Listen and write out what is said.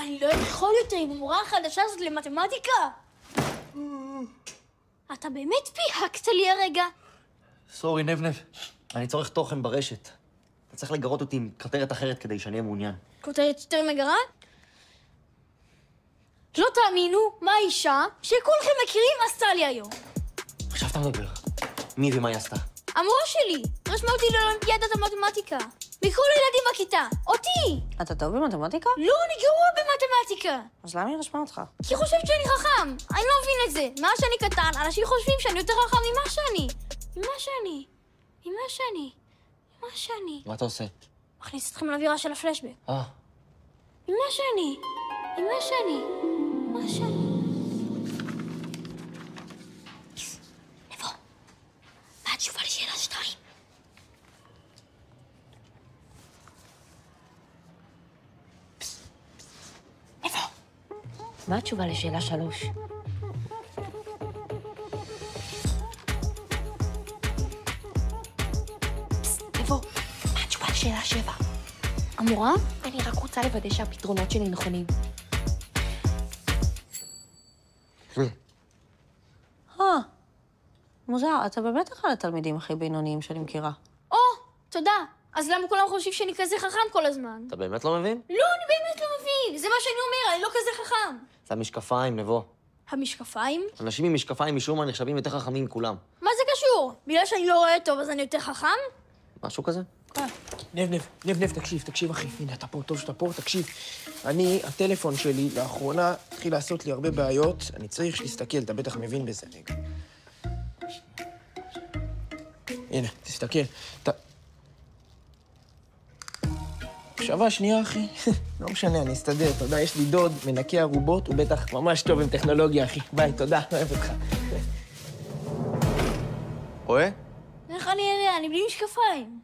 אני לא יכול יותר עם המורה החדשה הזאת למתמטיקה. אתה באמת פיהקת לי הרגע? סורי, נבנב. אני צורך תוכן ברשת. אתה צריך לגרות אותי עם כותרת אחרת כדי שאני אהיה מעוניין. כותרת יותר מגרה? לא תאמינו מה האישה שכולכם מכירים עשתה לי היום. עכשיו אתה מדבר. מי ומה היא עשתה? המורה שלי רשמה אותי לאולימפיאדת המתמטיקה. מכל הילדים בכיתה. אותי! אתה טוב במתמטיקה? לא, אני גרוע במתמטיקה. אז למה היא רשמה אותך? כי היא חושבת שאני חכם. אני לא מבין את זה. מאז שאני קטן, אנשים חושבים שאני יותר חכם ממה שאני. ממה שאני. מה אתה עושה? מכניס אתכם לאווירה של הפלשבק. ממה שאני. נבוא, מה התשובה לשאלה 2? נבוא. מה התשובה לשאלה 3? נבוא, מה התשובה לשאלה 7? המורה? אני רק רוצה לוודא שהפתרונות שלי נכונים. מוזר, אתה באמת אחד התלמידים הכי בינוניים שאני מכירה. תודה. אז למה כולם חושבים שאני כזה חכם כל הזמן? אתה באמת לא מבין? לא, אני באמת לא מבין. זה מה שאני אומר, אני לא כזה חכם. זה המשקפיים, נבוא. המשקפיים? אנשים עם משקפיים משום מה נחשבים יותר חכמים מכולם. מה זה קשור? בגלל שאני לא רואה טוב אז אני יותר חכם? משהו כזה? נב, תקשיב, אחי. הנה, אתה פה, טוב שאתה פה, תקשיב. הטלפון שלי לאחרונה התחיל לעשות לי הרבה בעיות. אני צריך שתסתכל, אתה בטח מבין בזה רגע. הנה, תסתכל. שווה שנייה, אחי. לא משנה, אני אסתדר. תודה, יש לי דוד, מנקה ערובות, הוא בטח ממש טוב עם טכנולוגיה, אחי. ביי, תודה, אוהב אותך. רואה? איך אני אראה? אני בלי משקפיים.